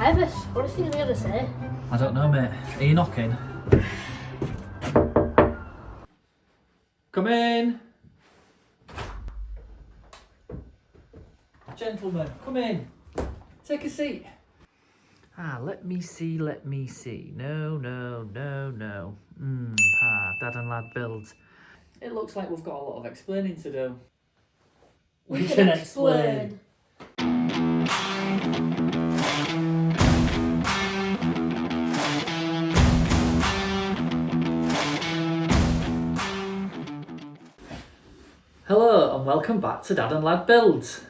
Evis, what do you think you're going to say? I don't know, mate. Are you knocking? Come in! Gentlemen, come in. Take a seat. Let me see. No. Dad and Lad builds. It looks like we've got a lot of explaining to do. We can explain. Hello and welcome back to Dad and Lad Builds.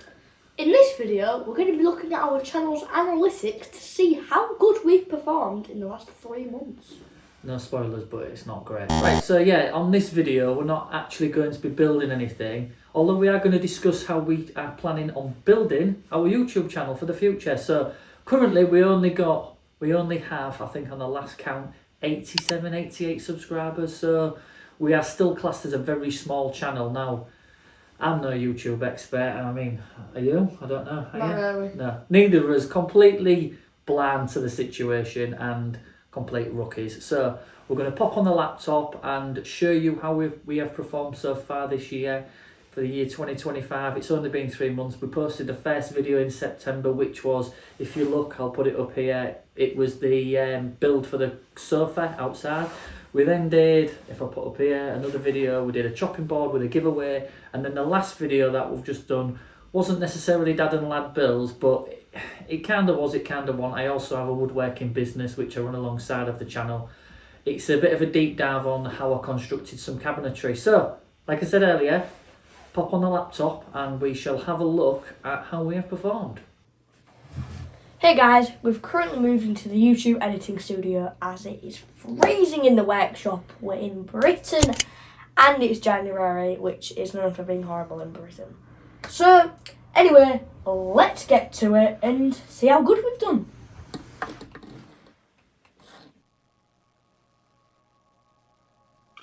In this video, we're going to be looking at our channel's analytics to see how good we've performed in the last 3 months. No spoilers, but it's not great. Right, so yeah, on this video, we're not actually going to be building anything, although we are going to discuss how we are planning on building our YouTube channel for the future. So currently we only have, I think on the last count, 87, 88 subscribers. So we are still classed as a very small channel. Now, I'm no YouTube expert. I mean, are you? I don't know. Are Not you? really. No. Neither of us. Completely bland to the situation and complete rookies. So we're going to pop on the laptop and show you how we have performed so far this year for the year 2025. It's only been 3 months. We posted the first video in September, which was, if you look, I'll put it up here. It was the build for the sofa outside. We then did, if I put up here, another video. We did a chopping board with a giveaway. And then the last video that we've just done wasn't necessarily Dad and Lad builds, but it kind of was, it kind of wasn't. I also have a woodworking business, which I run alongside of the channel. It's a bit of a deep dive on how I constructed some cabinetry. So, like I said earlier, pop on the laptop and we shall have a look at how we have performed. Hey guys, we've currently moved into the YouTube editing studio as it is freezing in the workshop. We're in Britain and it's January, which is known for being horrible in Britain. So, anyway, let's get to it and see how good we've done.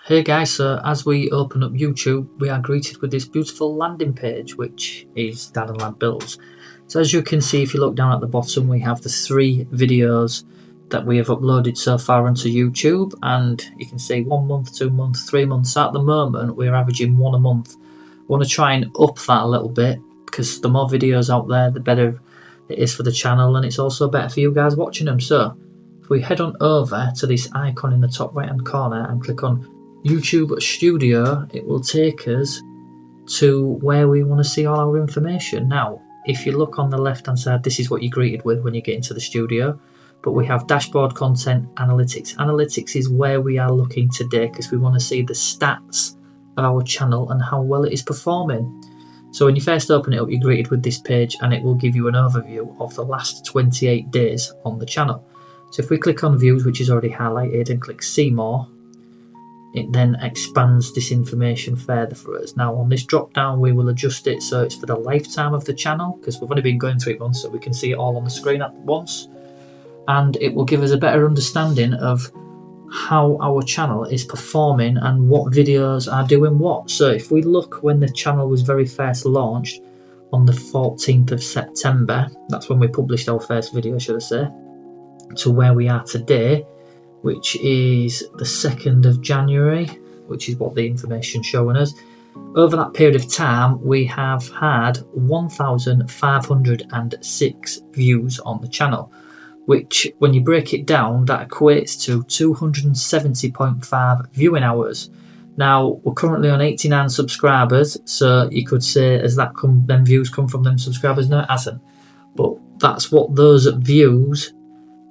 Hey guys, so as we open up YouTube, we are greeted with this beautiful landing page, which is Dad and Lad Builds. So as you can see, if you look down at the bottom, we have the 3 videos that we have uploaded so far onto YouTube, and you can see 1 month, 2 months, 3 months. So at the moment, we're averaging 1 a month. I want to try and up that a little bit, because the more videos out there, the better it is for the channel, and it's also better for you guys watching them. So if we head on over to this icon in the top right hand corner and click on YouTube Studio, it will take us to where we want to see all our information. Now, if you look on the left hand side, this is what you're greeted with when you get into the studio. But we have dashboard, content, analytics. Analytics is where we are looking today because we want to see the stats of our channel and how well it is performing. So when you first open it up, you're greeted with this page and it will give you an overview of the last 28 days on the channel. So if we click on views, which is already highlighted, and click see more, it then expands this information further for us. Now on this drop down, we will adjust it so it's for the lifetime of the channel, because we've only been going 3 months, so we can see it all on the screen at once. And it will give us a better understanding of how our channel is performing and what videos are doing what. So if we look when the channel was very first launched on the 14th of September, that's when we published our first video, should I say, to where we are today, which is the 2nd of January, which is what the information showing us. Over that period of time, we have had 1,506 views on the channel, which when you break it down, that equates to 270.5 viewing hours. Now, we're currently on 89 subscribers, so you could say, has that them views come from them subscribers? No, it hasn't. But that's what those views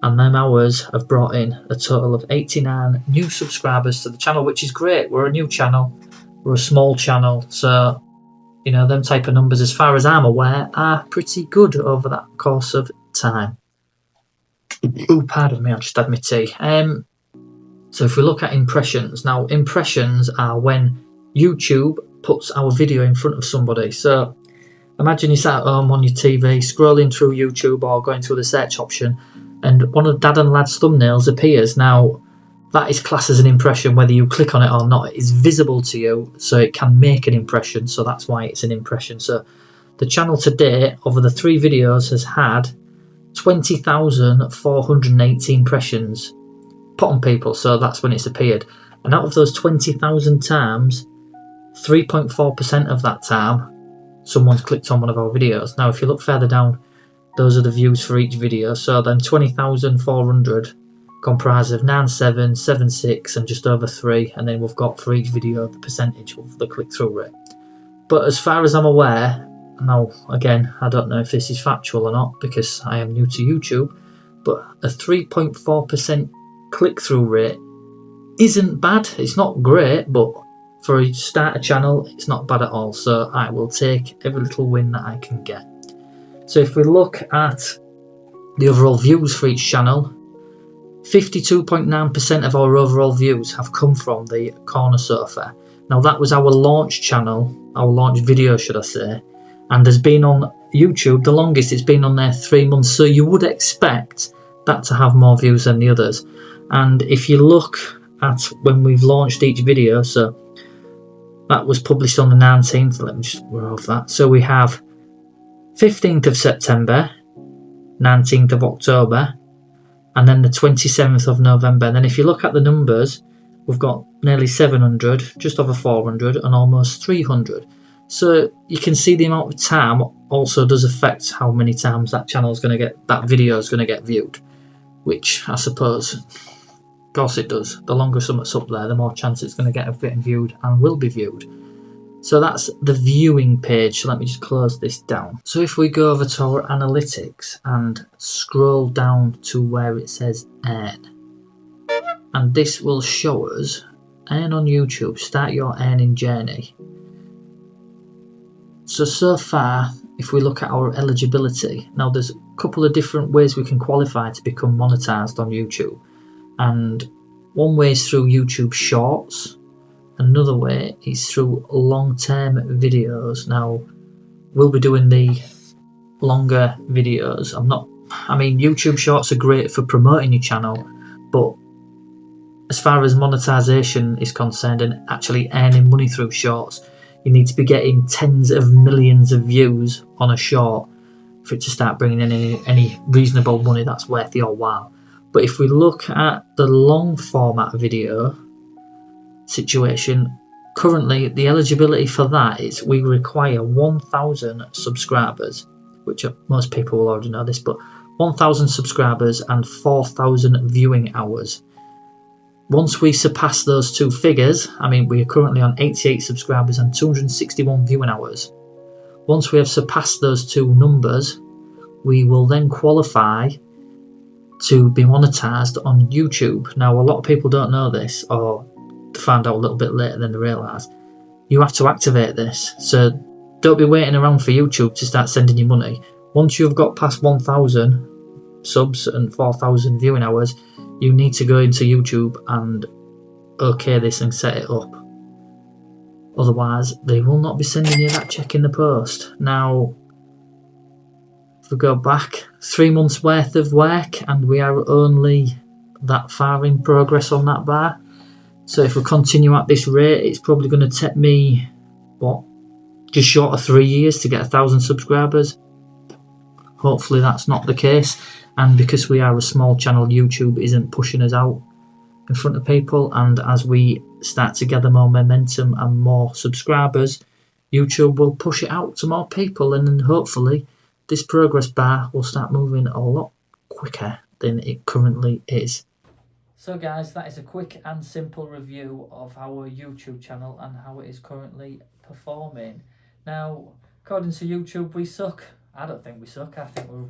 and them hours have brought in, a total of 89 new subscribers to the channel, which is great. We're a new channel, we're a small channel, so you know, them type of numbers, as far as I'm aware, are pretty good over that course of time. Oh, pardon me, I just had my tea. So if we look at impressions, now impressions are when YouTube puts our video in front of somebody. So imagine you sat at home on your TV, scrolling through YouTube or going through the search option, and one of Dad and Lad's thumbnails appears. Now, that is classed as an impression, whether you click on it or not. It is visible to you, so it can make an impression, so that's why it's an impression. So the channel today, over the 3 videos, has had 20,480 impressions put on people, so that's when it's appeared. And out of those 20,000 times, 3.4% of that time, someone's clicked on one of our videos. Now, if you look further down, those are the views for each video. So then 20,400 comprised of 9.7, 7.6 and just over 3, and then we've got for each video the percentage of the click-through rate. But as far as I'm aware, now again, I don't know if this is factual or not because I am new to YouTube, but a 3.4% click-through rate isn't bad. It's not great, but for a starter channel, it's not bad at all. So I will take every little win that I can get. So if we look at the overall views for each channel, 52.9% of our overall views have come from the corner sofa. Now that was our launch channel, our launch video should I say, and has been on YouTube the longest. It's been on there 3 months, so you would expect that to have more views than the others. And if you look at when we've launched each video, so that was published on the 19th, let me just we're off that. So we have 15th of September, 19th of October, and then the 27th of November. And then if you look at the numbers, we've got nearly 700, just over 400, and almost 300. So you can see the amount of time also does affect how many times that channel is going to get, that video is going to get viewed, which I suppose, of course it does. The longer something's up there, the more chance it's going to get of getting viewed and will be viewed. So that's the viewing page. So let me just close this down. So if we go over to our analytics and scroll down to where it says earn, and this will show us earn on YouTube, start your earning journey. So far, if we look at our eligibility, now there's a couple of different ways we can qualify to become monetized on YouTube. And one way is through YouTube Shorts. Another way is through long-term videos. Now, we'll be doing the longer videos. YouTube Shorts are great for promoting your channel, but as far as monetization is concerned and actually earning money through shorts, you need to be getting tens of millions of views on a short for it to start bringing in any reasonable money that's worth your while. But if we look at the long format video situation, currently the eligibility for that is we require 1,000 subscribers, which most people will already know this, but 1,000 subscribers and 4,000 viewing hours. Once we surpass those two figures, we are currently on 88 subscribers and 261 viewing hours. Once we have surpassed those two numbers, we will then qualify to be monetized on YouTube. Now, a lot of people don't know this, or find out a little bit later than they realise. You have to activate this, so don't be waiting around for YouTube to start sending you money. Once you've got past 1,000 subs and 4,000 viewing hours, you need to go into YouTube and okay this and set it up. Otherwise, they will not be sending you that check in the post. Now, if we go back 3 months worth of work and we are only that far in progress on that bar. So if we continue at this rate, it's probably going to take me, just short of 3 years to get 1,000 subscribers. Hopefully that's not the case. And because we are a small channel, YouTube isn't pushing us out in front of people. And as we start to gather more momentum and more subscribers, YouTube will push it out to more people. And then hopefully this progress bar will start moving a lot quicker than it currently is. So guys, that is a quick and simple review of our YouTube channel and how it is currently performing. Now, according to YouTube, we suck. I don't think we suck. I think we're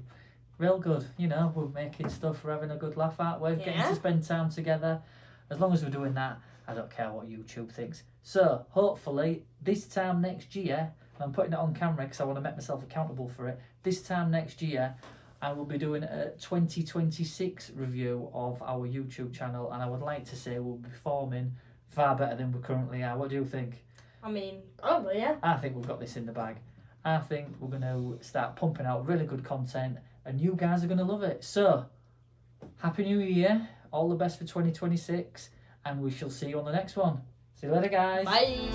real good. We're making stuff, we're having a good laugh at. We're getting to spend time together. As long as we're doing that, I don't care what YouTube thinks. So, hopefully, this time next year, I'm putting it on camera because I want to make myself accountable for it. This time next year, I will be doing a 2026 review of our YouTube channel, and I would like to say we'll be performing far better than we currently are. What do you think? Probably, yeah. I think we've got this in the bag. I think we're going to start pumping out really good content, and you guys are going to love it. So, Happy New Year. All the best for 2026, and we shall see you on the next one. See you later, guys. Bye.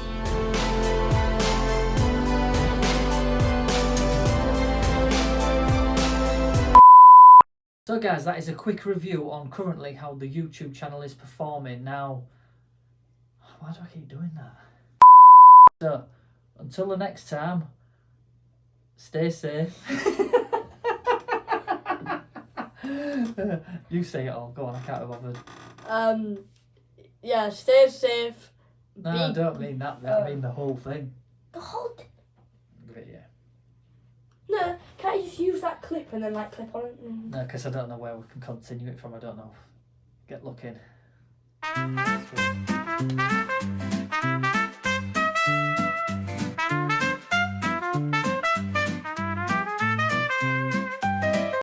So guys, that is a quick review on currently how the YouTube channel is performing. Now, why do I keep doing that? So, until the next time, stay safe. You say it all, go on, I can't be bothered. Yeah, stay safe. No, I don't mean that, I mean the whole thing. The whole thing? Yeah. No, can't I just use that clip and then like clip on it? No, because I don't know where we can continue it from, I don't know. Get looking.